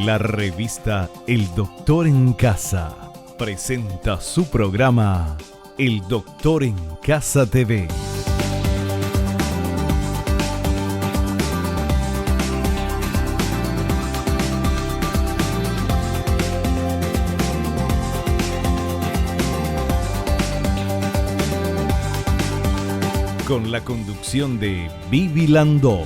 La revista El Doctor en Casa presenta su programa El Doctor en Casa TV. Con la conducción de Vivi Landó.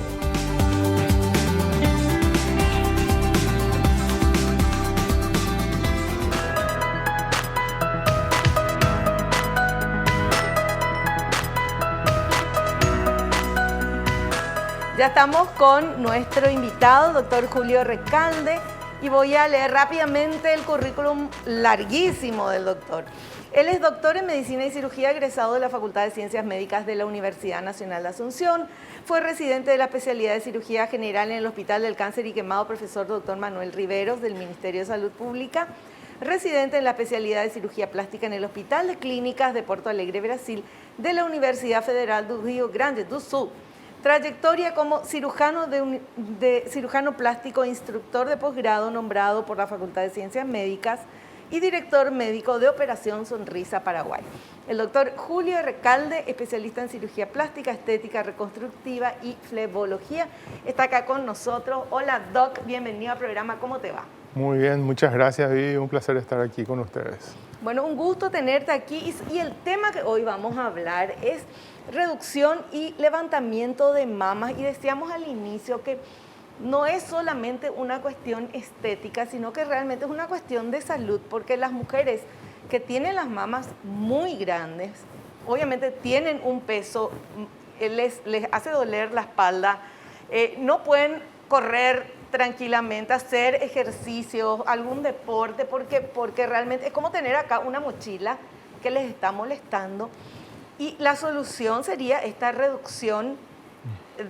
Ya estamos con nuestro invitado, doctor Julio Recalde, y voy a leer rápidamente el currículum larguísimo del doctor. Él es doctor en Medicina y Cirugía, egresado de la Facultad de Ciencias Médicas de la Universidad Nacional de Asunción. Fue residente de la especialidad de Cirugía General en el Hospital del Cáncer y Quemado, profesor doctor Manuel Riveros, del Ministerio de Salud Pública. Residente en la especialidad de Cirugía Plástica en el Hospital de Clínicas de Porto Alegre, Brasil, de la Universidad Federal do Rio Grande do Sul. Trayectoria como cirujano cirujano plástico, instructor de posgrado nombrado por la Facultad de Ciencias Médicas y director médico de Operación Sonrisa Paraguay. El doctor Julio Recalde, especialista en cirugía plástica, estética reconstructiva y flebología, está acá con nosotros. Hola Doc, bienvenido al programa, ¿cómo te va? Muy bien, muchas gracias Vivi, un placer estar aquí con ustedes. Bueno, un gusto tenerte aquí y el tema que hoy vamos a hablar es reducción y levantamiento de mamas, y decíamos al inicio que no es solamente una cuestión estética, sino que realmente es una cuestión de salud, porque las mujeres que tienen las mamas muy grandes, obviamente tienen un peso, les hace doler la espalda, no pueden correr tranquilamente, hacer ejercicios, algún deporte, porque realmente es como tener acá una mochila que les está molestando. Y la solución sería esta reducción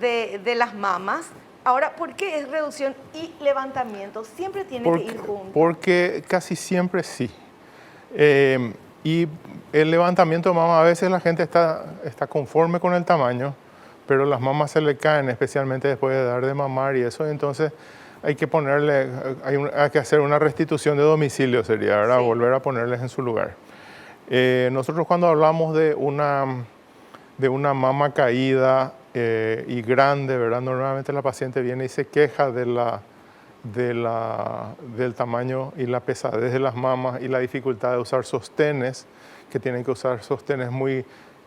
de las mamas. Ahora, ¿por qué es reducción y levantamiento? Siempre tiene que ir juntos. Porque casi siempre sí. Y el levantamiento de mama, a veces la gente está conforme con el tamaño, pero las mamas se le caen, especialmente después de dar de mamar y eso. Entonces hay que hay que hacer una restitución de domicilio, sería, ¿verdad? Sí. Volver a ponerles en su lugar. Nosotros cuando hablamos de una mama caída y grande, ¿verdad? Normalmente la paciente viene y se queja del tamaño y la pesadez de las mamas y la dificultad de usar sostenes, que tienen que usar sostenes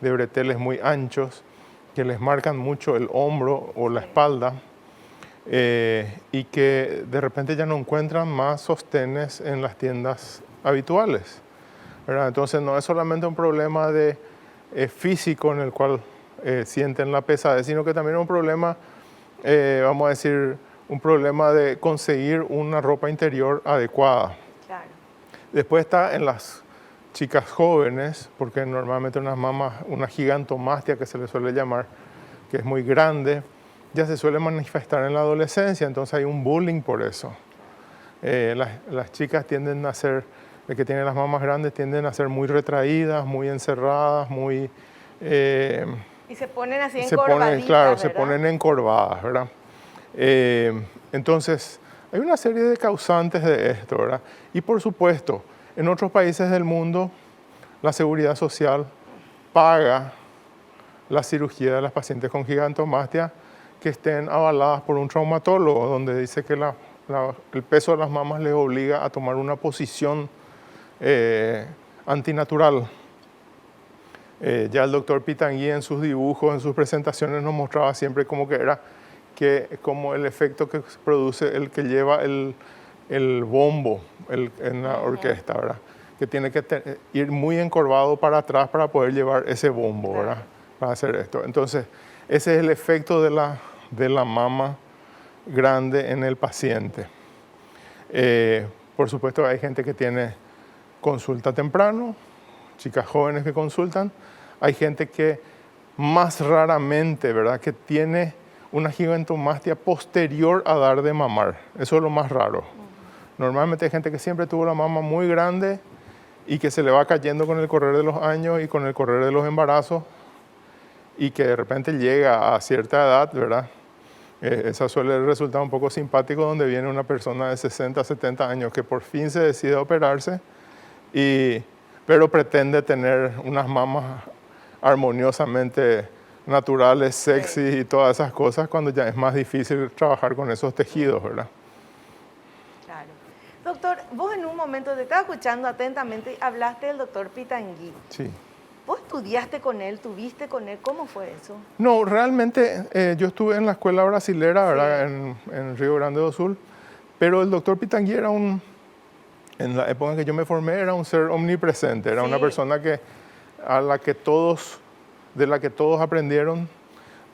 de breteles muy anchos, que les marcan mucho el hombro o la espalda, y que de repente ya no encuentran más sostenes en las tiendas habituales, ¿verdad? Entonces no es solamente un problema físico en el cual sienten la pesadez, sino que también es un problema, vamos a decir, un problema de conseguir una ropa interior adecuada. Claro. Después está en las chicas jóvenes, porque normalmente una gigantomastia que se le suele llamar, que es muy grande, ya se suele manifestar en la adolescencia, entonces hay un bullying por eso. Las chicas tienden a ser, que tienen las mamas grandes, tienden a ser muy retraídas, muy encerradas, muy... y se ponen así encorvaditas, claro, ¿verdad? Se ponen encorvadas, ¿verdad? Entonces, hay una serie de causantes de esto, ¿verdad? Y por supuesto, en otros países del mundo, la Seguridad Social paga la cirugía de las pacientes con gigantomastia que estén avaladas por un traumatólogo, donde dice que el peso de las mamas les obliga a tomar una posición antinatural. Ya el doctor Pitangui en sus dibujos, en sus presentaciones nos mostraba siempre como que era como el efecto que produce el que lleva el bombo en la orquesta, ¿verdad? Que tiene que ir muy encorvado para atrás para poder llevar ese bombo, ¿verdad? Para hacer esto. Entonces, ese es el efecto de la mama grande en el paciente. Por supuesto, hay gente que tiene consulta temprano, chicas jóvenes que consultan. Hay gente que más raramente, ¿verdad?, que tiene una gigantomastia posterior a dar de mamar. Eso es lo más raro. Normalmente hay gente que siempre tuvo la mama muy grande y que se le va cayendo con el correr de los años y con el correr de los embarazos, y que de repente llega a cierta edad, ¿verdad?, Esa suele resultar un poco simpático donde viene una persona de 60, 70 años que por fin se decide a operarse, pero pretende tener unas mamas armoniosamente naturales, sexy y todas esas cosas, cuando ya es más difícil trabajar con esos tejidos, ¿verdad? Claro. Doctor, vos en un momento te estaba escuchando atentamente y hablaste del doctor Pitangui. Sí. ¿Vos estudiaste con él, tuviste con él? ¿Cómo fue eso? No, realmente yo estuve en la escuela brasilera, ¿verdad? En Río Grande do Sul, pero el doctor Pitangui era en la época en que yo me formé, era un ser omnipresente, era una persona de la que todos aprendieron,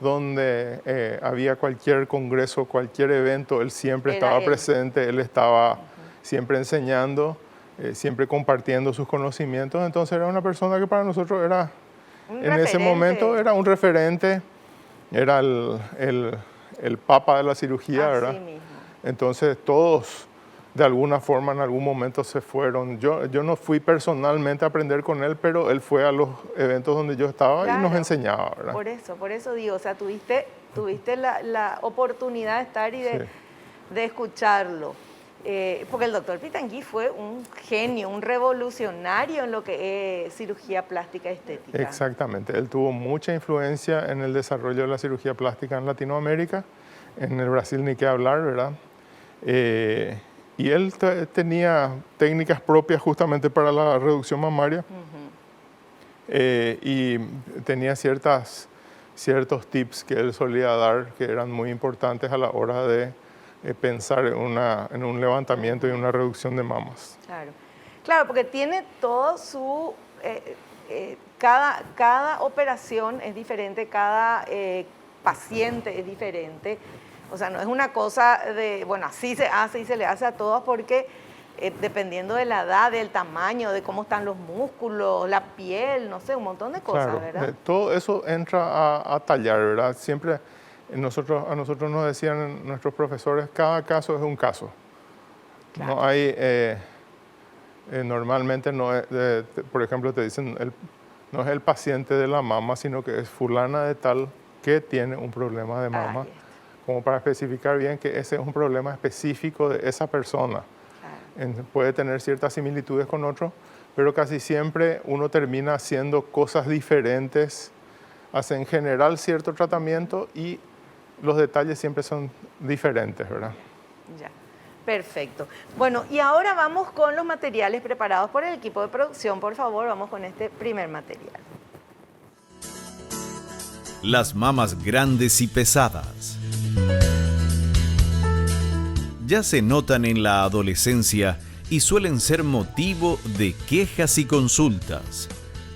donde había cualquier congreso, cualquier evento, él siempre estaba presente, él estaba siempre enseñando, siempre compartiendo sus conocimientos. Entonces era una persona que para nosotros era, en ese momento, era un referente, era el papa de la cirugía, ¿verdad? Así mismo. Entonces todos, de alguna forma, en algún momento se fueron. Yo no fui personalmente a aprender con él, pero él fue a los eventos donde yo estaba y nos enseñaba, ¿verdad? Por eso digo, o sea, tuviste la oportunidad de estar y de escucharlo. Porque el doctor Pitangui fue un genio, un revolucionario en lo que es cirugía plástica estética. Exactamente, él tuvo mucha influencia en el desarrollo de la cirugía plástica en Latinoamérica, en el Brasil ni qué hablar, ¿verdad? Y él tenía técnicas propias justamente para la reducción mamaria y tenía ciertos tips que él solía dar que eran muy importantes a la hora de pensar en un levantamiento y una reducción de mamas. Claro, porque tiene todo su... cada operación es diferente, cada paciente es diferente. O sea, no es una cosa de, bueno, así se hace y se le hace a todos porque dependiendo de la edad, del tamaño, de cómo están los músculos, la piel, no sé, un montón de cosas, claro, ¿verdad? Todo eso entra a tallar, ¿verdad? Siempre a nosotros nos decían nuestros profesores, cada caso es un caso. Claro. No hay, normalmente no es, por ejemplo, te dicen, no es el paciente de la mama, sino que es fulana de tal que tiene un problema de mama. Como para especificar bien que ese es un problema específico de esa persona. Puede tener ciertas similitudes con otro, pero casi siempre uno termina haciendo cosas diferentes, hace en general cierto tratamiento y los detalles siempre son diferentes, ¿verdad? Ya, perfecto. Bueno, y ahora vamos con los materiales preparados por el equipo de producción. Por favor, vamos con este primer material. Las mamas grandes y pesadas. Ya se notan en la adolescencia y suelen ser motivo de quejas y consultas.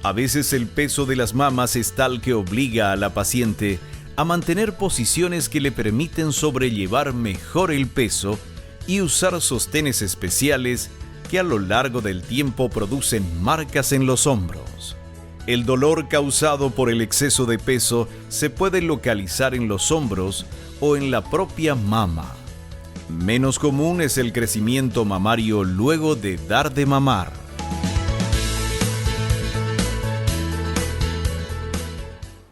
A veces el peso de las mamas es tal que obliga a la paciente a mantener posiciones que le permiten sobrellevar mejor el peso y usar sostenes especiales que a lo largo del tiempo producen marcas en los hombros. El dolor causado por el exceso de peso se puede localizar en los hombros o en la propia mama. Menos común es el crecimiento mamario luego de dar de mamar.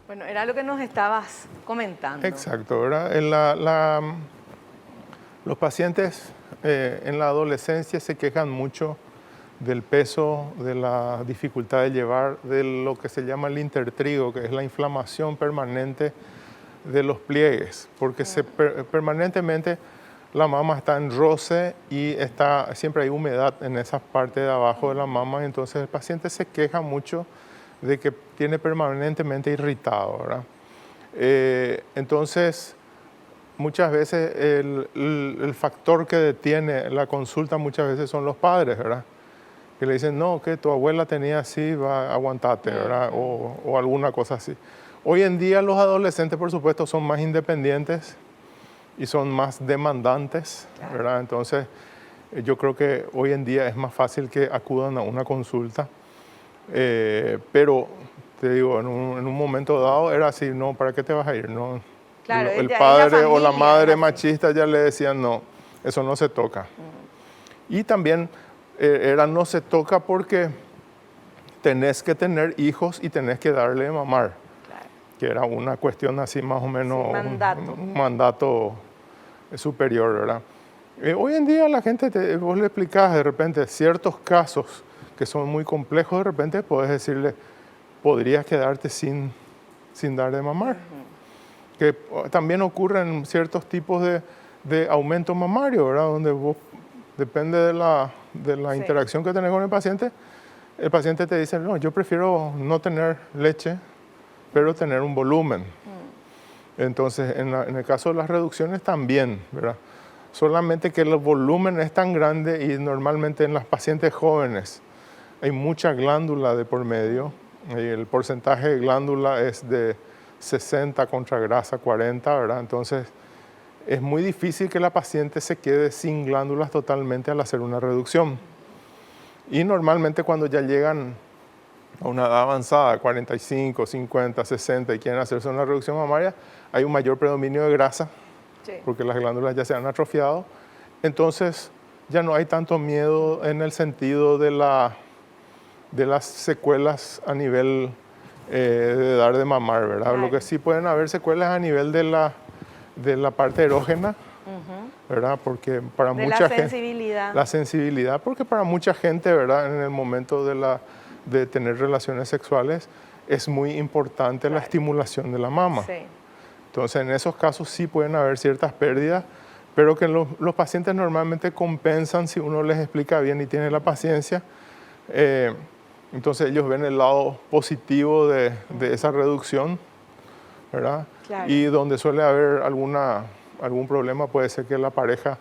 Bueno, era lo que nos estabas comentando. Exacto, ¿verdad? Los pacientes en la adolescencia se quejan mucho del peso, de la dificultad de llevar, de lo que se llama el intertrigo, que es la inflamación permanente de los pliegues, porque permanentemente la mama está en roce y siempre hay humedad en esa parte de abajo de la mama, entonces el paciente se queja mucho de que tiene permanentemente irritado, ¿verdad? Entonces, muchas veces el factor que detiene la consulta muchas veces son los padres, ¿verdad? Que le dicen, no, que tu abuela tenía así, aguantate, ¿verdad? O alguna cosa así. Hoy en día los adolescentes, por supuesto, son más independientes y son más demandantes, ¿verdad? Entonces, yo creo que hoy en día es más fácil que acudan a una consulta. Pero, te digo, en un momento dado era así, no, ¿para qué te vas a ir? No, claro, el padre o la madre machista ya le decían, no, eso no se toca. Y también no se toca porque tenés que tener hijos y tenés que darle de mamar. que era una cuestión así más o menos, Sí, mandato. un mandato superior, ¿verdad? Hoy en día la gente, vos le explicás de repente ciertos casos que son muy complejos, de repente podés decirle, podrías quedarte sin dar de mamar. Que también ocurren ciertos tipos de aumento mamario, ¿verdad? Donde vos, depende de la Sí. interacción que tenés con el paciente te dice, no, yo prefiero no tener leche, pero tener un volumen. Entonces, en el caso de las reducciones también, ¿verdad? Solamente que el volumen es tan grande y normalmente en las pacientes jóvenes hay mucha glándula de por medio. Y el porcentaje de glándula es de 60 contra grasa 40, ¿verdad? Entonces, es muy difícil que la paciente se quede sin glándulas totalmente al hacer una reducción. Y normalmente cuando ya llegan a una edad avanzada, 45, 50, 60, y quieren hacerse una reducción mamaria, hay un mayor predominio de grasa, Sí. porque las glándulas ya se han atrofiado. Entonces, ya no hay tanto miedo en el sentido de las secuelas a nivel de dar de mamar, ¿verdad? Claro. Lo que sí pueden haber secuelas a nivel de la parte erógena, ¿verdad? Porque para De mucha la gente... sensibilidad. La sensibilidad, porque para mucha gente, ¿verdad? En el momento de tener relaciones sexuales, es muy importante la estimulación de la mama. Sí. Entonces, en esos casos sí pueden haber ciertas pérdidas, pero que los pacientes normalmente compensan si uno les explica bien y tiene la paciencia. Entonces, ellos ven el lado positivo de esa reducción, ¿verdad? Claro. Y donde suele haber algún problema puede ser que la pareja,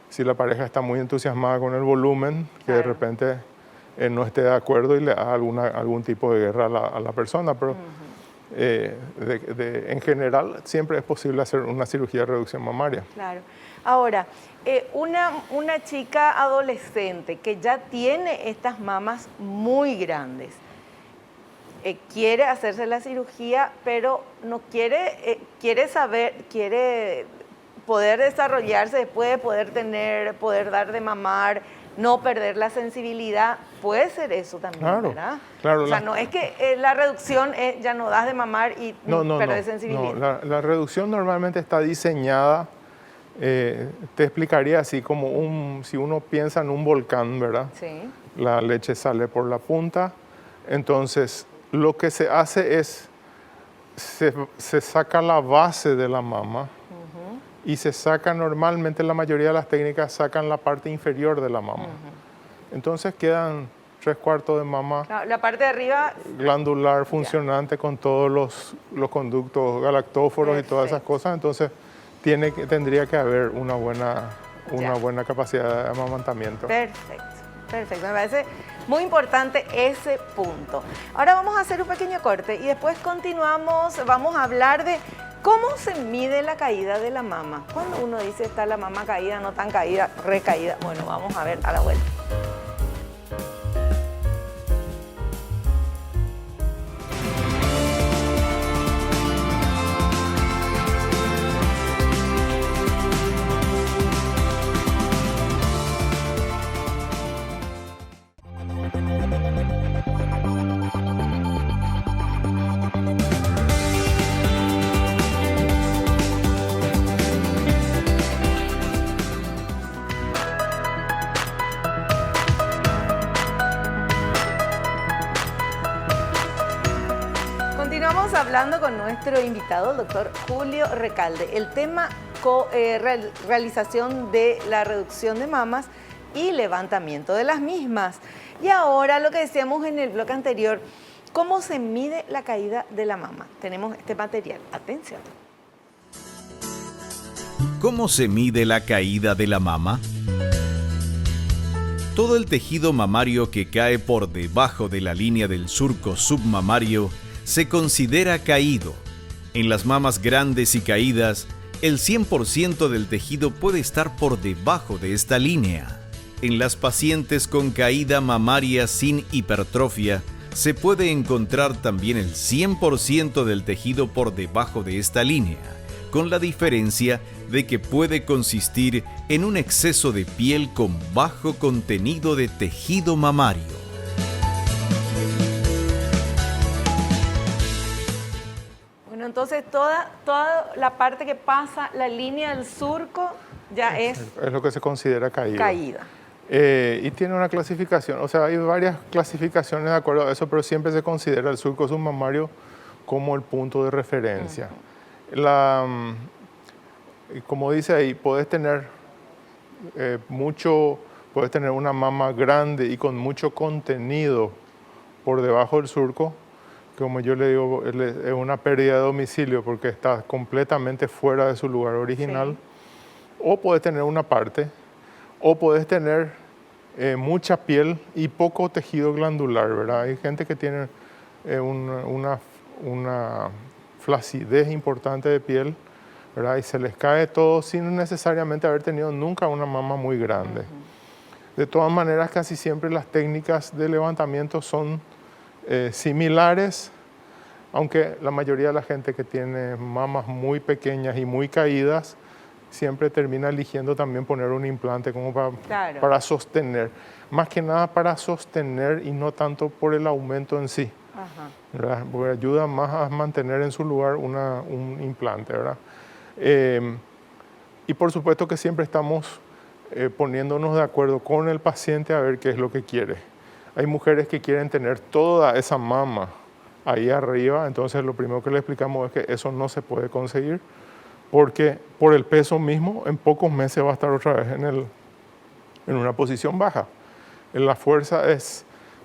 si la pareja está muy entusiasmada con el volumen, que de Claro. repente no esté de acuerdo y le haga algún tipo de guerra a la persona, pero en general siempre es posible hacer una cirugía de reducción mamaria. Claro. Ahora, una chica adolescente que ya tiene estas mamas muy grandes, quiere hacerse la cirugía, pero no quiere poder desarrollarse después de poder dar de mamar, no perder la sensibilidad, puede ser eso también, Claro, ¿verdad? claro, O sea, no es que la reducción ya no das de mamar y perdés sensibilidad. No, la reducción normalmente está diseñada, te explicaría así como si uno piensa en un volcán, ¿verdad? Sí. La leche sale por la punta, entonces lo que se hace es, se saca la base de la mama y se saca normalmente, la mayoría de las técnicas sacan la parte inferior de la mama. Entonces quedan 3/4 de mama La parte de arriba, glandular funcionante con todos los conductos galactóforos y todas esas Perfecto. cosas, entonces tendría que haber una buena capacidad de amamantamiento. perfecto, perfecto. Me parece muy importante ese punto. Ahora vamos a hacer un pequeño corte y después continuamos, vamos a hablar de cómo se mide la caída de la mama. Cuando uno dice está la mama caída, no tan caída, recaída. Bueno, vamos a ver a la vuelta. Continuamos hablando con nuestro invitado, el doctor Julio Recalde. El tema realización de la reducción de mamas y levantamiento de las mismas. Y ahora lo que decíamos en el bloque anterior, ¿cómo se mide la caída de la mama? Tenemos este material. Atención. ¿Cómo se mide la caída de la mama? Todo el tejido mamario que cae por debajo de la línea del surco submamario se considera caído. En las mamas grandes y caídas, el 100% del tejido puede estar por debajo de esta línea. En las pacientes con caída mamaria sin hipertrofia, se puede encontrar también el 100% del tejido por debajo de esta línea, con la diferencia de que puede consistir en un exceso de piel con bajo contenido de tejido mamario. Entonces, toda la parte que pasa la línea del surco ya es lo que se considera caída. caída. Y tiene una clasificación, o sea, hay varias clasificaciones de acuerdo a eso, pero siempre se considera el surco submamario como el punto de referencia. Como dice ahí, puedes tener puedes tener una mama grande y con mucho contenido por debajo del surco, que como yo le digo, es una pérdida de domicilio porque está completamente fuera de su lugar original. Sí. O puedes tener una parte, o puedes tener mucha piel y poco tejido glandular, ¿verdad? Hay gente que tiene una flacidez importante de piel, ¿verdad? Y se les cae todo sin necesariamente haber tenido nunca una mama muy grande. De todas maneras, casi siempre las técnicas de levantamiento son similares, aunque la mayoría de la gente que tiene mamas muy pequeñas y muy caídas siempre termina eligiendo también poner un implante como para sostener. Más que nada para sostener y no tanto por el aumento en sí. ¿Verdad? Porque ayuda más a mantener en su lugar un implante, ¿verdad? Y por supuesto que siempre estamos poniéndonos de acuerdo con el paciente a ver qué es lo que quiere. Hay mujeres que quieren tener toda esa mama ahí arriba, entonces lo primero que le explicamos es que eso no se puede conseguir, porque por el peso mismo, en pocos meses va a estar otra vez en una posición baja. La fuerza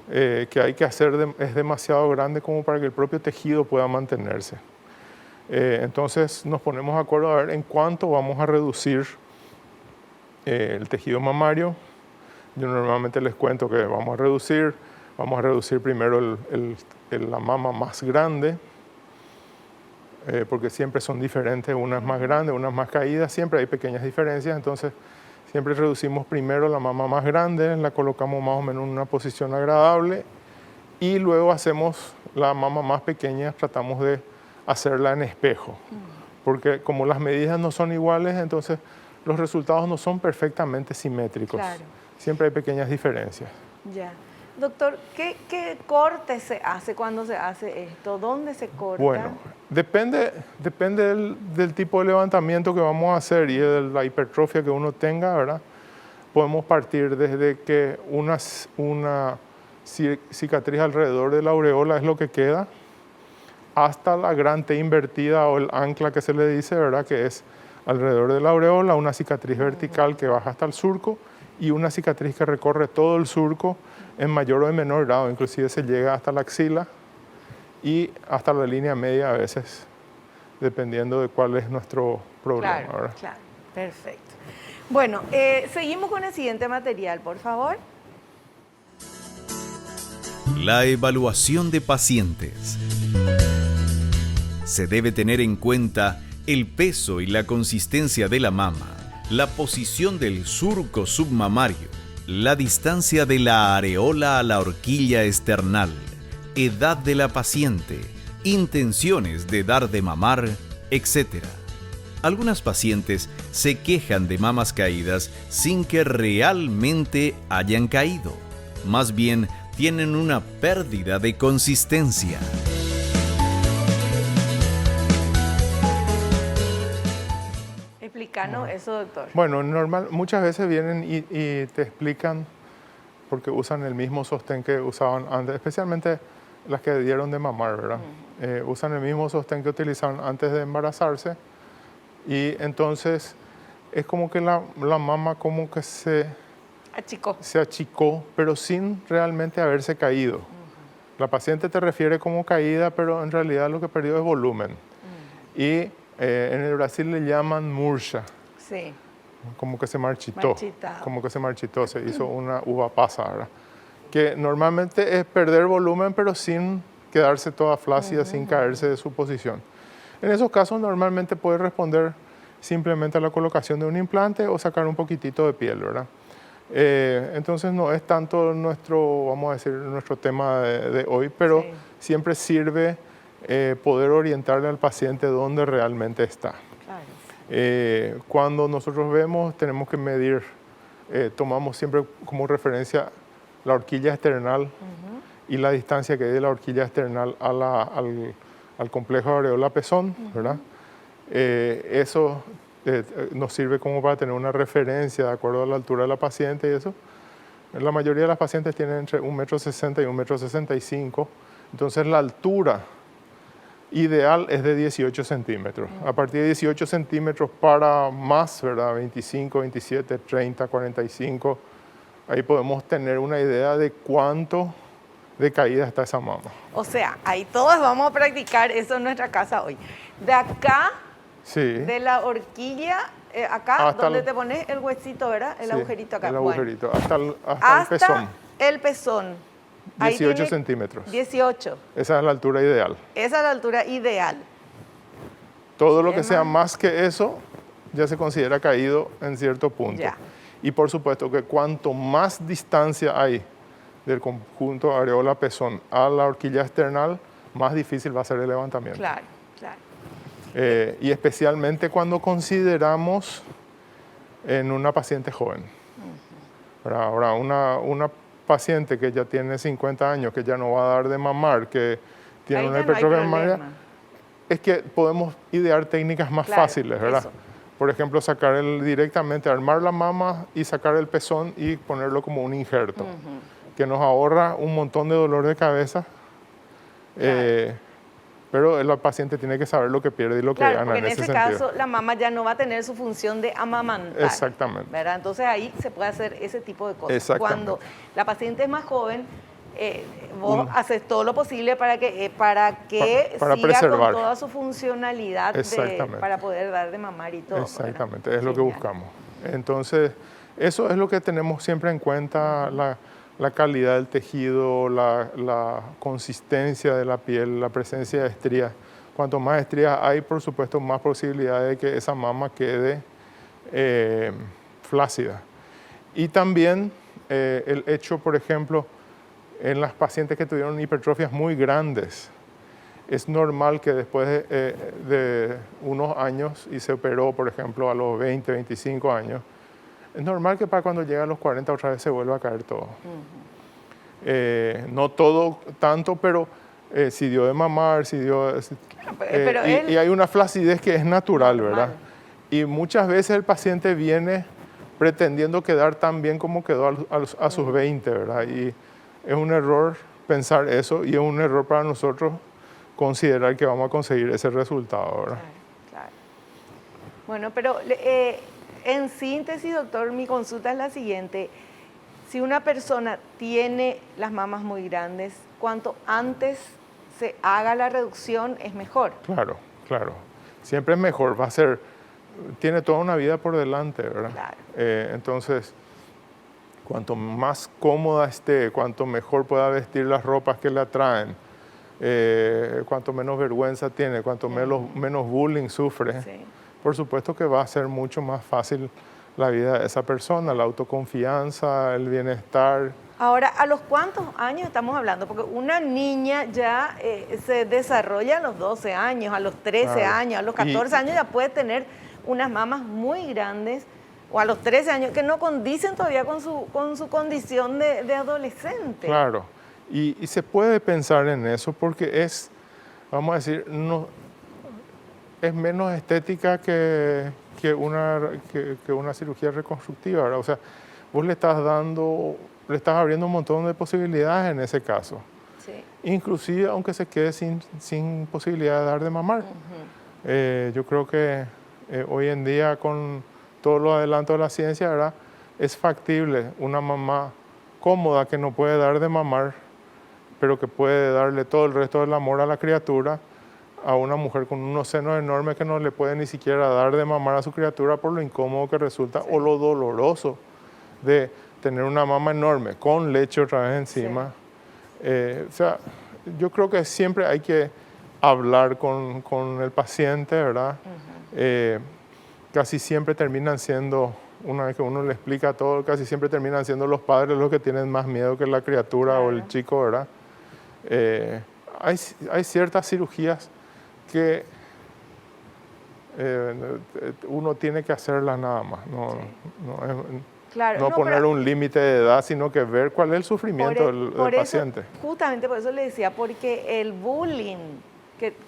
que hay que hacer es demasiado grande como para que el propio tejido pueda mantenerse. Entonces nos ponemos de acuerdo a ver en cuánto vamos a reducir el tejido mamario. Yo normalmente les cuento que vamos a reducir primero la mama más grande, porque siempre son diferentes, unas más grandes, unas más caídas, siempre hay pequeñas diferencias, entonces siempre reducimos primero la mama más grande, la colocamos más o menos en una posición agradable y luego hacemos la mama más pequeña, tratamos de hacerla en espejo, porque como las medidas no son iguales, entonces los resultados no son perfectamente simétricos. Claro. Siempre hay pequeñas diferencias. Ya. Doctor, ¿qué corte se hace cuando se hace esto? ¿Dónde se corta? Bueno, depende del tipo de levantamiento que vamos a hacer y de la hipertrofia que uno tenga, ¿verdad? Podemos partir desde que una cicatriz alrededor de la aureola es lo que queda, hasta la gran T invertida o el ancla que se le dice, ¿verdad? Que es alrededor de la aureola, una cicatriz vertical que baja hasta el surco y una cicatriz que recorre todo el surco en mayor o en menor grado, inclusive se llega hasta la axila y hasta la línea media a veces, dependiendo de cuál es nuestro problema. Claro, ¿verdad? claro, perfecto. Bueno, seguimos con el siguiente material, por favor. La evaluación de pacientes. Se debe tener en cuenta el peso y la consistencia de la mama, la posición del surco submamario, la distancia de la areola a la horquilla esternal, edad de la paciente, intenciones de dar de mamar, etc. Algunas pacientes se quejan de mamas caídas sin que realmente hayan caído. Más bien, tienen una pérdida de consistencia. Explícanos eso, doctor. Bueno, muchas veces vienen y te explican porque usan el mismo sostén que usaban antes, especialmente las que dieron de mamar, ¿verdad? Usan el mismo sostén que utilizaban antes de embarazarse y entonces es como que la mama como que se achicó, pero sin realmente haberse caído. La paciente te refiere como caída, pero en realidad lo que perdió es volumen. Y en el Brasil le llaman murcha. Sí. Como que se marchitó. Marchitado. Como que se marchitó, se hizo una uva pasa, ¿verdad? Que normalmente es perder volumen, pero sin quedarse toda flácida, sin caerse de su posición. En esos casos normalmente puede responder simplemente a la colocación de un implante o sacar un poquitito de piel, ¿verdad? Entonces no es tanto nuestro tema de hoy, pero siempre sirve poder orientarle al paciente dónde realmente está. Claro. Cuando nosotros vemos, tenemos que medir, tomamos siempre como referencia la horquilla esternal y la distancia que hay de la horquilla esternal a al complejo de areola-pezón, ¿verdad? Eso nos sirve como para tener una referencia de acuerdo a la altura de la paciente y eso. La mayoría de las pacientes tienen entre 1,60 m y 1,65 m, entonces la altura ideal es de 18 centímetros. A partir de 18 centímetros para más, ¿verdad? 25, 27, 30, 45, ahí podemos tener una idea de cuánto de caída está esa mama. O sea, ahí todos vamos a practicar eso en nuestra casa hoy. De acá, Sí. de la horquilla, acá, Hasta donde el- te pones el huesito, ¿verdad? El Sí, agujerito acá. el Bueno, agujerito, hasta el hasta pezón, el pezón. Ahí 18 tiene centímetros. 18. Esa es la altura ideal. Esa es la altura ideal. Todo lo Sí, que sea más. más que eso ya se considera caído en cierto punto. Ya. Y por supuesto que cuanto más distancia hay del conjunto areola-pezón a la horquilla external, más difícil va a ser el levantamiento. Claro, claro. Y especialmente cuando consideramos en una paciente joven. Ahora, una paciente que ya tiene 50 años, que ya no va a dar de mamar, que tiene Ahí una ya no hay hipertrofia mamaria, problema. es que podemos idear técnicas más Claro, fáciles, ¿verdad? eso. Por ejemplo, directamente, armar la mama y sacar el pezón y ponerlo como un injerto, que nos ahorra un montón de dolor de cabeza. Pero el paciente tiene que saber lo que pierde y lo que Claro, gana porque en en ese ese sentido. caso la mamá ya no va a tener su función de amamantar. Exactamente. ¿Verdad? Entonces ahí se puede hacer ese tipo de cosas. Exactamente. Cuando la paciente es más joven, vos haces todo lo posible para que para siga preservar. con toda su funcionalidad Exactamente. para poder dar de mamar y todo. ¿verdad? Exactamente, es lo que Genial. buscamos. Entonces, eso es lo que tenemos siempre en cuenta, la calidad del tejido, la consistencia de la piel, la presencia de estrías. Cuanto más estrías hay, por supuesto, más posibilidad de que esa mama quede flácida. Y también el hecho, por ejemplo, en las pacientes que tuvieron hipertrofias muy grandes, es normal que después de unos años y se operó, por ejemplo, a los 20, 25 años, es normal que para cuando llega a los 40 otra vez se vuelva a caer todo. No todo tanto, pero si dio de mamar, si dio... pero él- y hay una flacidez que es natural, Normal. ¿verdad? Y muchas veces el paciente viene pretendiendo quedar tan bien como quedó a sus 20, ¿verdad? Y es un error pensar eso y es un error para nosotros considerar que vamos a conseguir ese resultado, ¿verdad? Claro, claro. Bueno, pero en síntesis, doctor, mi consulta es la siguiente. Si una persona tiene las mamas muy grandes, cuanto antes se haga la reducción es mejor. Claro, claro. Siempre es mejor, va a ser, tiene toda una vida por delante, ¿verdad? Claro. Entonces, cuanto más cómoda esté, cuanto mejor pueda vestir las ropas que le atraen, cuanto menos vergüenza tiene, cuanto menos bullying sufre, Sí. por supuesto que va a ser mucho más fácil la vida de esa persona, la autoconfianza, el bienestar. Ahora, ¿a los cuántos años estamos hablando? Porque una niña ya se desarrolla a los 12 años, a los 13 Claro. años, a los Y- 14 años ya puede tener unas mamas muy grandes, o a los 13 años, que no condicen todavía con su condición de adolescente. Claro, y se puede pensar en eso porque es, vamos a decir, no, es menos estética que una cirugía reconstructiva, ¿verdad? O sea, vos le estás abriendo un montón de posibilidades en ese caso. Sí. Inclusive aunque se quede sin posibilidad de dar de mamar. Yo creo que hoy en día con todos los adelantos de la ciencia, ¿verdad? Es factible una mamá cómoda que no puede dar de mamar, pero que puede darle todo el resto del amor a la criatura, a una mujer con unos senos enormes que no le puede ni siquiera dar de mamar a su criatura por lo incómodo que resulta o lo doloroso de tener una mama enorme con leche otra vez encima. O sea, yo creo que siempre hay que hablar con el paciente, ¿verdad? Casi siempre terminan siendo, una vez que uno le explica todo, casi siempre terminan siendo los padres los que tienen más miedo que la criatura o el Claro. chico, ¿verdad? Hay ciertas cirugías que uno tiene que hacerlas nada más, Claro, no no, poner pero- un límite de edad, sino que ver cuál es el sufrimiento del por eso, paciente. justamente por eso le decía, porque el bullying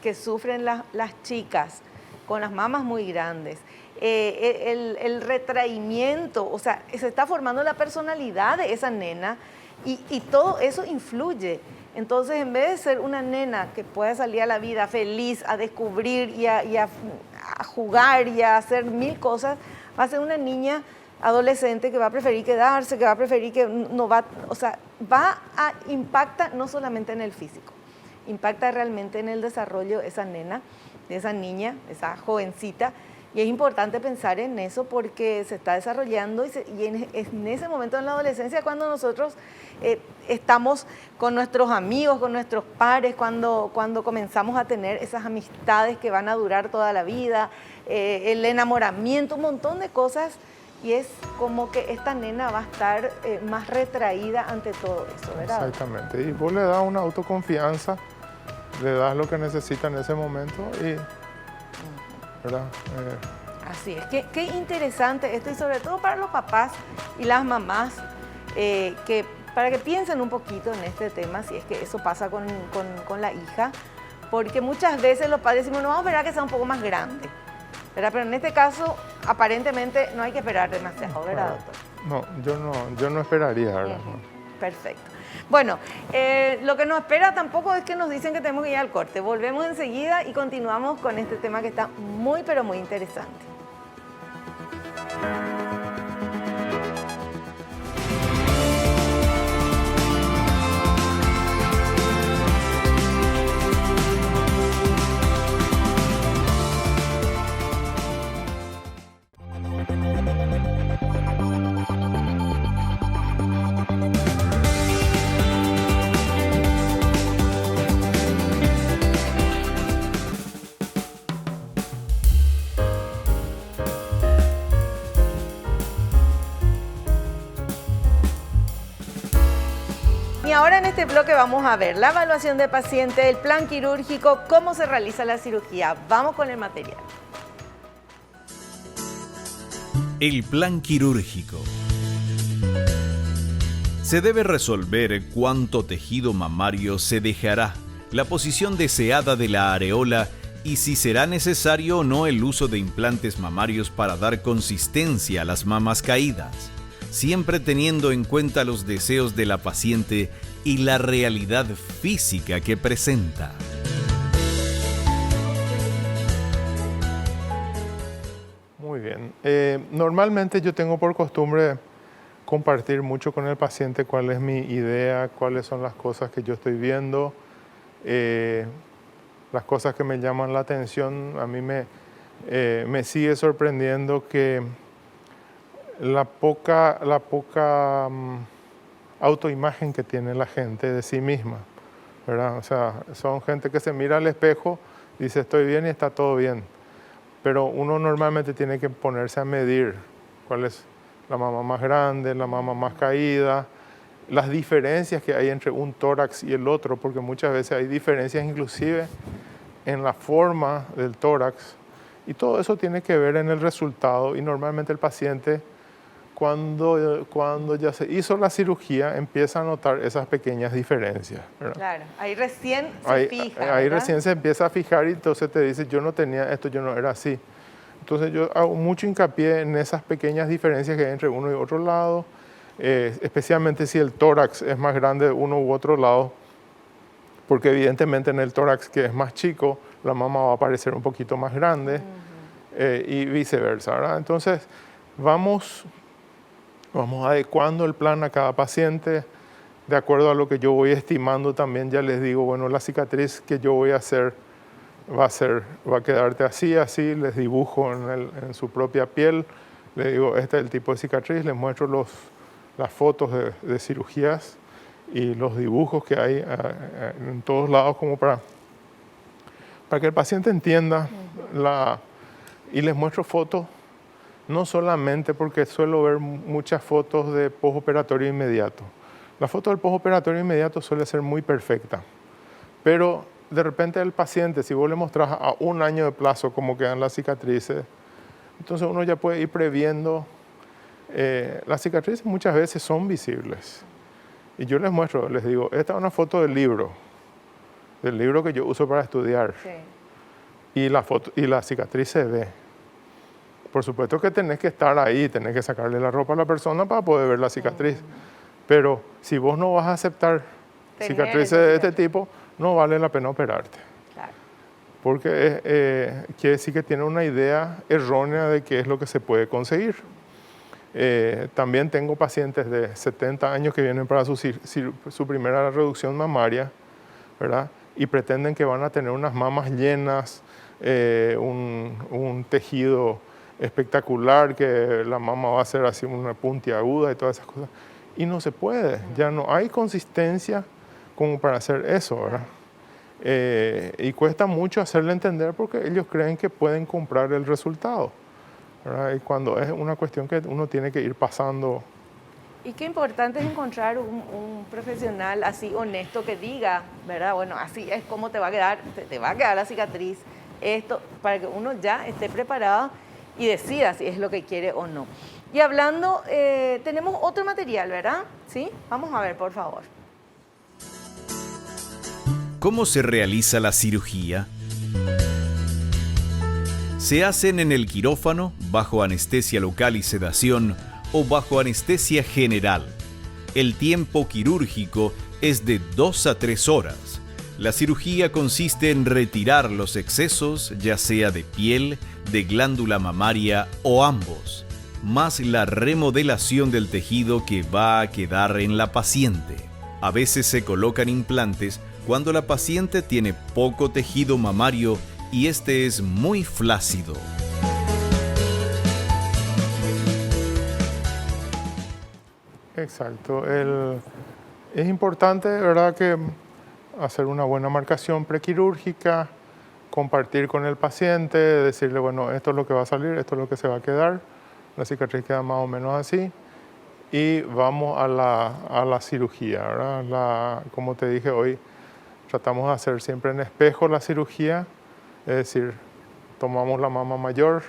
que sufren las chicas con las mamas muy grandes, el retraimiento, o sea, se está formando la personalidad de esa nena y todo eso influye. Entonces, en vez de ser una nena que pueda salir a la vida feliz, a descubrir y a jugar y a hacer mil cosas, va a ser una niña adolescente que va a preferir quedarse, que va a preferir que no va, o sea, impacta no solamente en el físico, impacta realmente en el desarrollo de esa nena, de esa niña, esa jovencita. Y es importante pensar en eso porque se está desarrollando y en ese momento en la adolescencia cuando nosotros estamos con nuestros amigos, con nuestros pares, cuando comenzamos a tener esas amistades que van a durar toda la vida, el enamoramiento, un montón de cosas, y es como que esta nena va a estar más retraída ante todo eso, ¿verdad? Exactamente, y vos le das una autoconfianza, le das lo que necesita en ese momento y... ¿verdad? Así es, qué interesante esto y sobre todo para los papás y las mamás, para que piensen un poquito en este tema, si es que eso pasa con la hija, porque muchas veces los padres decimos, no, vamos a esperar que sea un poco más grande, ¿verdad? Pero en este caso, aparentemente no hay que esperar demasiado, ¿verdad, doctor? No, yo no esperaría, ¿verdad? Perfecto. Bueno, lo que nos espera tampoco es que nos dicen que tenemos que ir al corte. Volvemos enseguida y continuamos con este tema que está muy, pero muy interesante. Y ahora en este bloque vamos a ver la evaluación de paciente, el plan quirúrgico, cómo se realiza la cirugía. Vamos con el material. El plan quirúrgico. Se debe resolver cuánto tejido mamario se dejará, la posición deseada de la areola y si será necesario o no el uso de implantes mamarios para dar consistencia a las mamas caídas, siempre teniendo en cuenta los deseos de la paciente y la realidad física que presenta. Muy bien. Normalmente yo tengo por costumbre compartir mucho con el paciente cuál es mi idea, cuáles son las cosas que yo estoy viendo, las cosas que me llaman la atención. A mí me sigue sorprendiendo que la poca autoimagen que tiene la gente de sí misma, ¿verdad? O sea, son gente que se mira al espejo, dice estoy bien y está todo bien, pero uno normalmente tiene que ponerse a medir cuál es la mama más grande, la mama más caída, las diferencias que hay entre un tórax y el otro, porque muchas veces hay diferencias inclusive en la forma del tórax, y todo eso tiene que ver en el resultado, y normalmente el paciente cuando ya se hizo la cirugía empieza a notar esas pequeñas diferencias, ¿verdad? Claro, ahí recién se fija. Ahí recién se empieza a fijar y entonces te dice, yo no tenía esto, yo no era así. Entonces yo hago mucho hincapié en esas pequeñas diferencias que hay entre uno y otro lado, especialmente si el tórax es más grande de uno u otro lado, porque evidentemente en el tórax que es más chico, la mama va a parecer un poquito más grande, y viceversa, ¿verdad? Entonces vamos adecuando el plan a cada paciente de acuerdo a lo que yo voy estimando. También ya les digo, bueno, la cicatriz que yo voy a hacer va a quedarte así, así, les dibujo en su propia piel, les digo, este es el tipo de cicatriz, les muestro las fotos de cirugías y los dibujos que hay en todos lados como para que el paciente entienda y les muestro fotos. No solamente porque suelo ver muchas fotos de postoperatorio inmediato. La foto del postoperatorio inmediato suele ser muy perfecta, pero de repente el paciente, si vos le mostrás a un año de plazo cómo quedan las cicatrices, entonces uno ya puede ir previendo. Las cicatrices muchas veces son visibles. Y yo les muestro, les digo, esta es una foto del libro. del libro que yo uso para estudiar. Sí. Y la foto y la cicatriz se ve. Por supuesto que tenés que estar ahí, tenés que sacarle la ropa a la persona para poder ver la cicatriz. Pero si vos no vas a aceptar Tener cicatrices esa de este cicatriz. tipo, no vale la pena operarte. Claro. Porque quiere decir que tiene una idea errónea de qué es lo que se puede conseguir. También tengo pacientes de 70 años que vienen para su primera reducción mamaria, ¿verdad? Y pretenden que van a tener unas mamas llenas, un tejido espectacular, que la mama va a ser así una puntiaguda y todas esas cosas. Y no se puede, ya no hay consistencia como para hacer eso, ¿verdad? Y cuesta mucho hacerle entender porque ellos creen que pueden comprar el resultado, ¿verdad? Y cuando es una cuestión que uno tiene que ir pasando. Y qué importante es encontrar un profesional así honesto que diga, ¿verdad? Bueno, así es como te va a quedar, te va a quedar la cicatriz, esto, para que uno ya esté preparado y decida si es lo que quiere o no. Y hablando, tenemos otro material, ¿verdad? ¿Sí? Vamos a ver, por favor. ¿Cómo se realiza la cirugía? Se hacen en el quirófano, bajo anestesia local y sedación, o bajo anestesia general. El tiempo quirúrgico es de 2 a 3 horas. La cirugía consiste en retirar los excesos, ya sea de piel, de glándula mamaria o ambos, más la remodelación del tejido que va a quedar en la paciente. A veces se colocan implantes cuando la paciente tiene poco tejido mamario y este es muy flácido. Exacto. Es importante, ¿verdad?, que hacer una buena marcación prequirúrgica, compartir con el paciente, decirle, bueno, esto es lo que va a salir, esto es lo que se va a quedar, la cicatriz queda más o menos así, y vamos a la cirugía, ¿verdad? Como te dije hoy, tratamos de hacer siempre en espejo la cirugía, es decir, tomamos la mama mayor,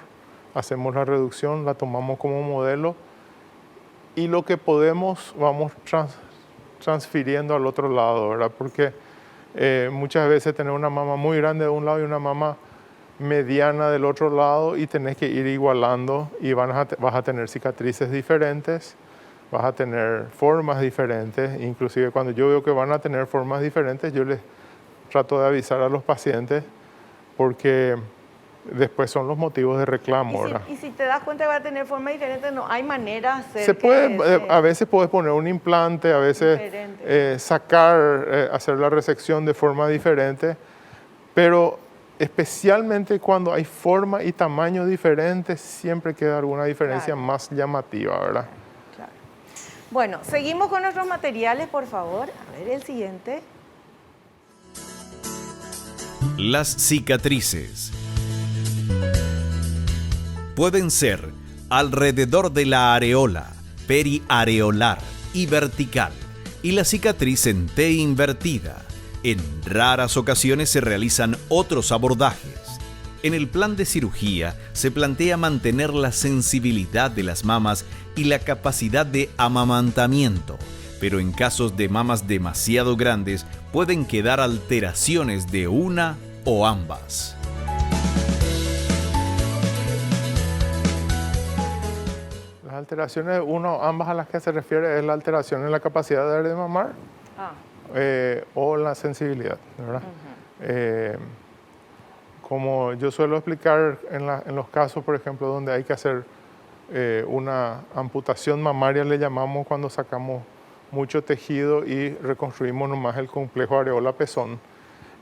hacemos la reducción, la tomamos como modelo, y lo que podemos vamos transfiriendo al otro lado, ¿verdad? Porque muchas veces tener una mama muy grande de un lado y una mama mediana del otro lado y tenés que ir igualando y vas a tener cicatrices diferentes, vas a tener formas diferentes. Inclusive cuando yo veo que van a tener formas diferentes, yo les trato de avisar a los pacientes porque después son los motivos de reclamo, ¿verdad? Y si te das cuenta que va a tener forma diferente, no hay manera de hacer Se puede, a veces puedes poner un implante, a veces hacer la resección de forma diferente, pero especialmente cuando hay forma y tamaño diferentes, siempre queda alguna diferencia más llamativa, ¿verdad? Claro. Bueno, seguimos con nuestros materiales, por favor. A ver el siguiente. Las cicatrices pueden ser alrededor de la areola, periareolar y vertical, y la cicatriz en T invertida. En raras ocasiones se realizan otros abordajes. En el plan de cirugía se plantea mantener la sensibilidad de las mamas y la capacidad de amamantamiento, pero en casos de mamas demasiado grandes pueden quedar alteraciones de una o ambas. Las alteraciones, ambas a las que se refiere es la alteración en la capacidad de mamar o la sensibilidad, ¿verdad? Como yo suelo explicar en los casos, por ejemplo, donde hay que hacer una amputación mamaria, le llamamos cuando sacamos mucho tejido y reconstruimos nomás el complejo areola-pezón.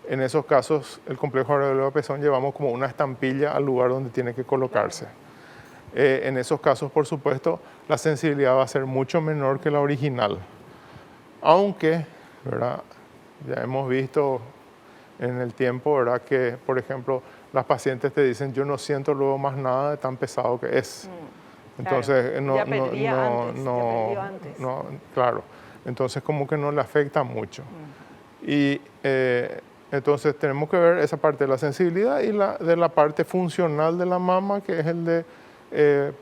En esos casos, el complejo areola-pezón llevamos como una estampilla al lugar donde tiene que colocarse. En esos casos, por supuesto, la sensibilidad va a ser mucho menor que la original. Aunque, ¿verdad?, ya hemos visto en el tiempo, ¿verdad?, que, por ejemplo, las pacientes te dicen, yo no siento luego más nada de tan pesado que es. Entonces, claro, entonces como que no le afecta mucho. Y entonces tenemos que ver esa parte de la sensibilidad y de la parte funcional de la mama, que es el de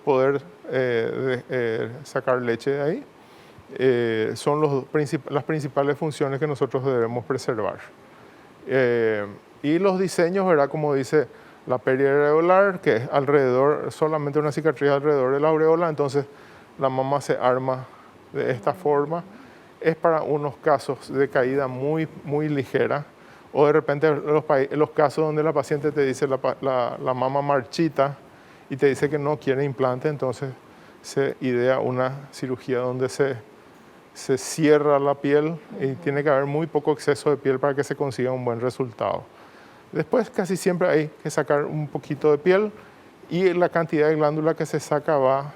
poder sacar leche de ahí. Son las principales funciones que nosotros debemos preservar. Y los diseños, ¿verdad? Como dice la periareolar, que es alrededor, solamente una cicatriz alrededor de la aureola, entonces la mama se arma de esta forma. Es para unos casos de caída muy, muy ligera, o de repente los casos donde la paciente te dice la mama marchita y te dice que no quiere implante, entonces se idea una cirugía donde se cierra la piel y tiene que haber muy poco exceso de piel para que se consiga un buen resultado. Después casi siempre hay que sacar un poquito de piel y la cantidad de glándula que se saca va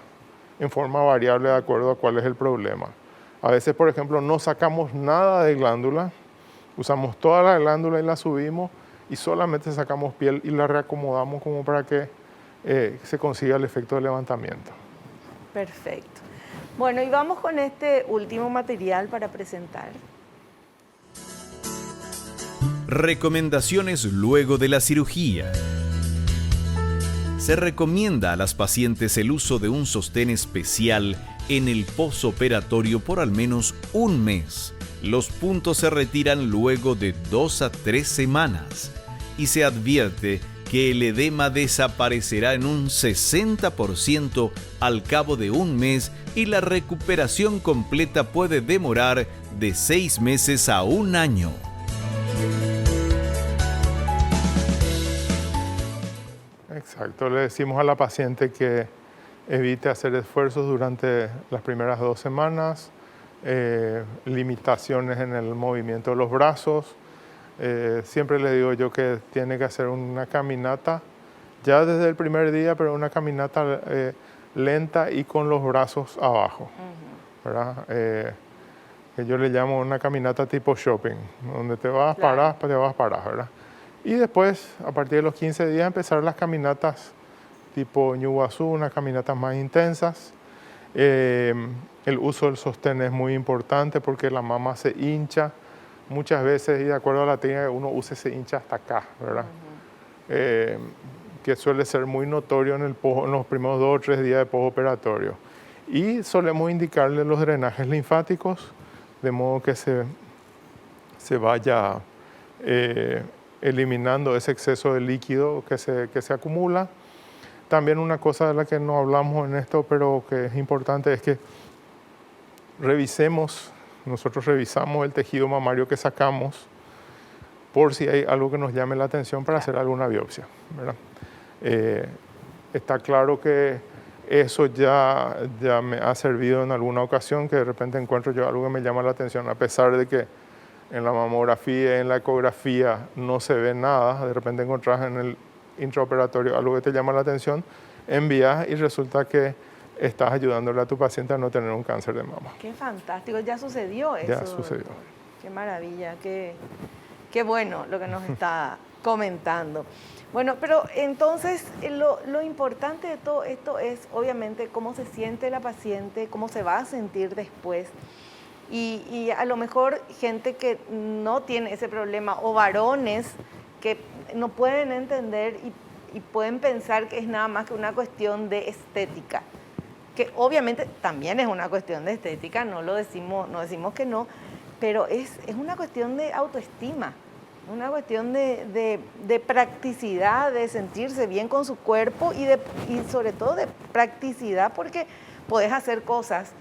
en forma variable de acuerdo a cuál es el problema. A veces, por ejemplo, no sacamos nada de glándula, usamos toda la glándula y la subimos y solamente sacamos piel y la reacomodamos como para que se consiga el efecto de levantamiento. Perfecto. Bueno, y vamos con este último material para presentar. Recomendaciones luego de la cirugía. Se recomienda a las pacientes el uso de un sostén especial en el posoperatorio por al menos un mes. Los puntos se retiran luego de 2 a 3 semanas y se advierte que el edema desaparecerá en un 60% al cabo de un mes y la recuperación completa puede demorar de 6 meses a 1 año. Exacto, le decimos a la paciente que evite hacer esfuerzos durante las primeras 2 semanas, limitaciones en el movimiento de los brazos. Siempre le digo yo que tiene que hacer una caminata, ya desde el primer día, pero una caminata lenta y con los brazos abajo, ¿verdad? Que yo le llamo una caminata tipo shopping, donde te vas, paras, ¿verdad? Y después, a partir de los 15 días, empezar las caminatas tipo Ñuguazú, unas caminatas más intensas. El uso del sostén es muy importante porque la mama se hincha. Muchas veces, y de acuerdo a la técnica que uno use, se hincha hasta acá, ¿verdad? Que suele ser muy notorio en los primeros 2 o 3 días de postoperatorio. Y solemos indicarle los drenajes linfáticos, de modo que se vaya eliminando ese exceso de líquido que se acumula. También una cosa de la que no hablamos en esto, pero que es importante, es que nosotros revisamos el tejido mamario que sacamos por si hay algo que nos llame la atención para hacer alguna biopsia, ¿verdad? Está claro que eso ya me ha servido en alguna ocasión, que de repente encuentro yo algo que me llama la atención, a pesar de que en la mamografía y en la ecografía no se ve nada, de repente encontrás en el intraoperatorio algo que te llama la atención, envías y resulta que estás ayudándole a tu paciente a no tener un cáncer de mama. Qué fantástico, ya sucedió eso. Ya sucedió. Qué maravilla, qué bueno lo que nos está comentando. Bueno, pero entonces lo importante de todo esto es obviamente cómo se siente la paciente, cómo se va a sentir después. Y a lo mejor gente que no tiene ese problema o varones que no pueden entender y pueden pensar que es nada más que una cuestión de estética, que obviamente también es una cuestión de estética, no decimos que no, pero es una cuestión de autoestima, una cuestión de practicidad, de sentirse bien con su cuerpo y sobre todo de practicidad, porque podés hacer cosas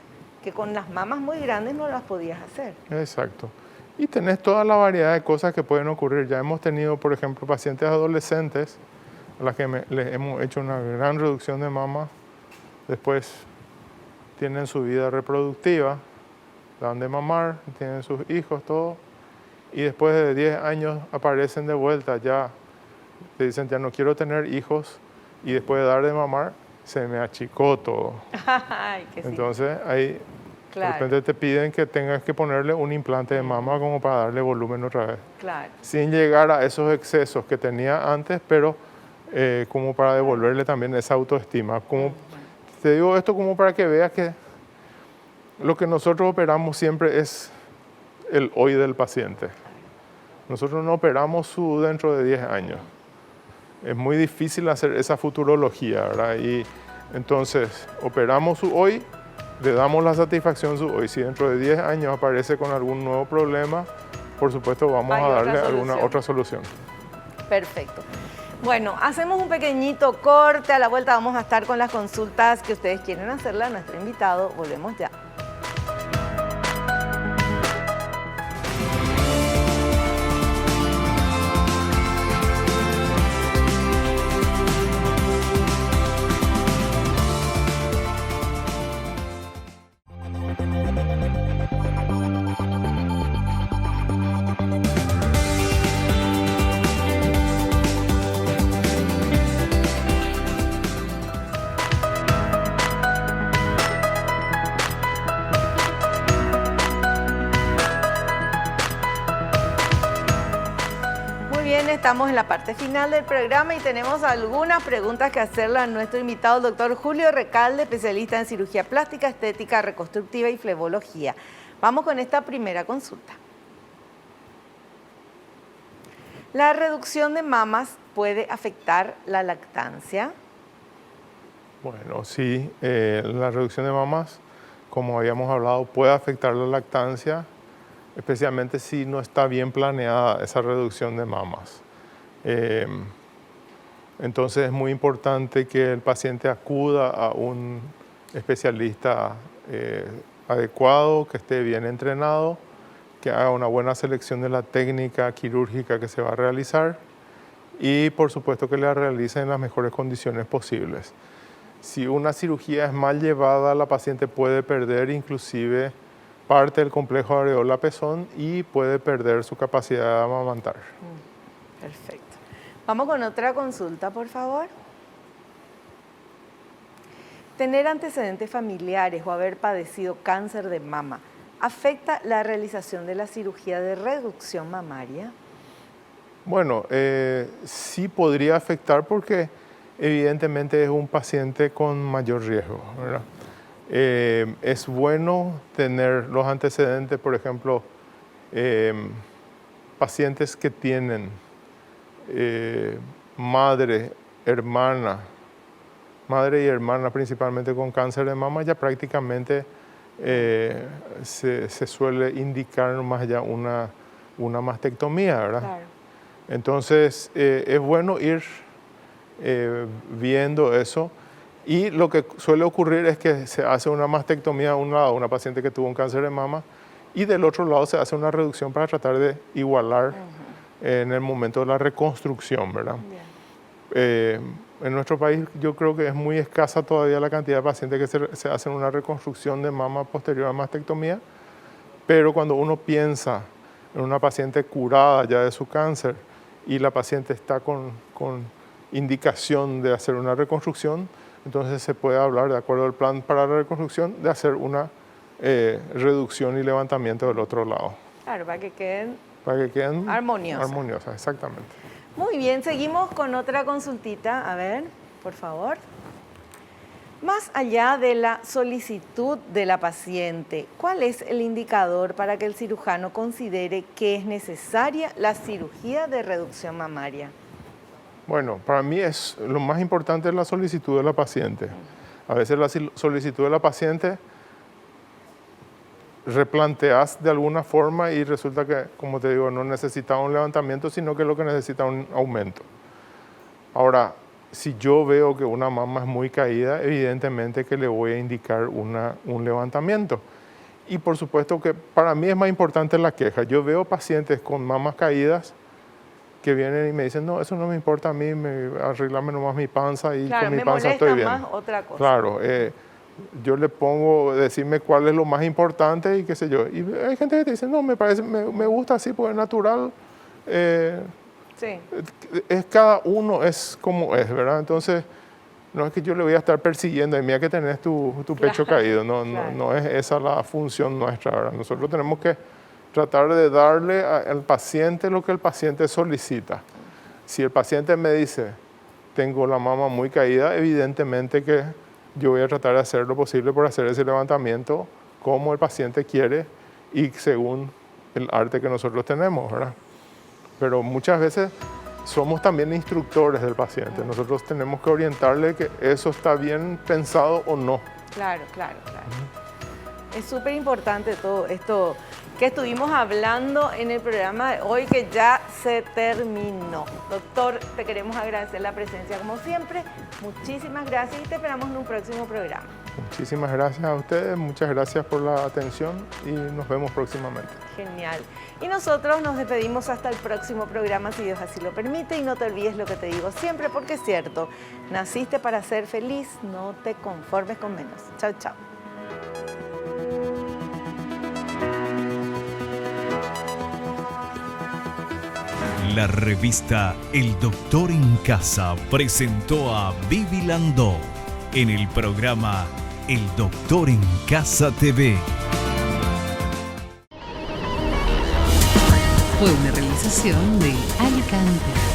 que con las mamas muy grandes no las podías hacer. Exacto. Y tenés toda la variedad de cosas que pueden ocurrir. Ya hemos tenido, por ejemplo, pacientes adolescentes a las que les hemos hecho una gran reducción de mama. Después tienen su vida reproductiva, dan de mamar, tienen sus hijos, todo. Y después de 10 años aparecen de vuelta, ya te dicen, ya no quiero tener hijos. Y después de dar de mamar, se me achicó todo. Ay, que sí. Entonces ahí de repente te piden que tengas que ponerle un implante de mama como para darle volumen otra vez. Claro. Sin llegar a esos excesos que tenía antes, pero como para devolverle también esa autoestima. Te digo esto como para que veas que lo que nosotros operamos siempre es el hoy del paciente. Nosotros no operamos su dentro de 10 años. Es muy difícil hacer esa futurología, ¿verdad? Y entonces operamos su hoy, le damos la satisfacción su hoy. Si dentro de 10 años aparece con algún nuevo problema, por supuesto vamos Hay a otra darle alguna solución. otra solución. Perfecto. Bueno, hacemos un pequeñito corte. A la vuelta vamos a estar con las consultas que ustedes quieren hacerle a nuestro invitado. Volvemos ya. Estamos en la parte final del programa y tenemos algunas preguntas que hacerle a nuestro invitado, el doctor Julio Recalde, especialista en cirugía plástica, estética reconstructiva y flebología. Vamos con esta primera consulta. ¿La reducción de mamas puede afectar la lactancia? Bueno, sí, la reducción de mamas, como habíamos hablado, puede afectar la lactancia, especialmente si no está bien planeada esa reducción de mamas. Entonces es muy importante que el paciente acuda a un especialista adecuado, que esté bien entrenado, que haga una buena selección de la técnica quirúrgica que se va a realizar y por supuesto que la realice en las mejores condiciones posibles. Si una cirugía es mal llevada, la paciente puede perder inclusive parte del complejo areola-pezón y puede perder su capacidad de amamantar. Perfecto. Vamos con otra consulta, por favor. ¿Tener antecedentes familiares o haber padecido cáncer de mama afecta la realización de la cirugía de reducción mamaria? Bueno, sí podría afectar porque evidentemente es un paciente con mayor riesgo, ¿verdad? Es bueno tener los antecedentes, por ejemplo, pacientes que tienen madre y hermana principalmente con cáncer de mama, ya prácticamente se suele indicar más allá una mastectomía, ¿verdad? Claro. Entonces es bueno ir viendo eso. Y lo que suele ocurrir es que se hace una mastectomía a un lado, una paciente que tuvo un cáncer de mama, y del otro lado se hace una reducción para tratar de igualar en el momento de la reconstrucción, ¿verdad? En nuestro país yo creo que es muy escasa todavía la cantidad de pacientes que se hacen una reconstrucción de mama posterior a mastectomía, pero cuando uno piensa en una paciente curada ya de su cáncer y la paciente está con indicación de hacer una reconstrucción, entonces se puede hablar, de acuerdo al plan para la reconstrucción, de hacer una reducción y levantamiento del otro lado. Claro, para que queden armoniosas. Armoniosas, exactamente. Muy bien, seguimos con otra consultita. A ver, por favor. Más allá de la solicitud de la paciente, ¿cuál es el indicador para que el cirujano considere que es necesaria la cirugía de reducción mamaria? Bueno, para mí lo más importante es la solicitud de la paciente. A veces la solicitud de la paciente replanteas de alguna forma y resulta que, como te digo, no necesita un levantamiento, sino que lo que necesita un aumento. Ahora, si yo veo que una mama es muy caída, evidentemente que le voy a indicar un levantamiento. Y por supuesto que para mí es más importante la queja. Yo veo pacientes con mamas caídas que vienen y me dicen, no, eso no me importa a mí, arreglame nomás mi panza y claro, con mi panza estoy bien. Claro, me molesta más otra cosa. Claro, yo le pongo, decirme cuál es lo más importante y qué sé yo. Y hay gente que te dice, no, me gusta así, pues es natural. Sí. Cada uno es como es, ¿verdad? Entonces, no es que yo le voy a estar persiguiendo, y mira que tenés tu pecho caído, no es esa la función nuestra, ¿verdad? Nosotros tenemos que tratar de darle al paciente lo que el paciente solicita. Si el paciente me dice, tengo la mama muy caída, evidentemente que yo voy a tratar de hacer lo posible por hacer ese levantamiento como el paciente quiere y según el arte que nosotros tenemos, ¿verdad? Pero muchas veces somos también instructores del paciente. Nosotros tenemos que orientarle que eso está bien pensado o no. Claro. Es súper importante todo esto que estuvimos hablando en el programa de hoy, que ya se terminó. Doctor, te queremos agradecer la presencia como siempre. Muchísimas gracias y te esperamos en un próximo programa. Muchísimas gracias a ustedes, muchas gracias por la atención y nos vemos próximamente. Genial. Y nosotros nos despedimos hasta el próximo programa, si Dios así lo permite. Y no te olvides lo que te digo siempre, porque es cierto, naciste para ser feliz, no te conformes con menos. Chao, chao. La revista El Doctor en Casa presentó a Vivi Landó en el programa El Doctor en Casa TV. Fue una realización de Alicante.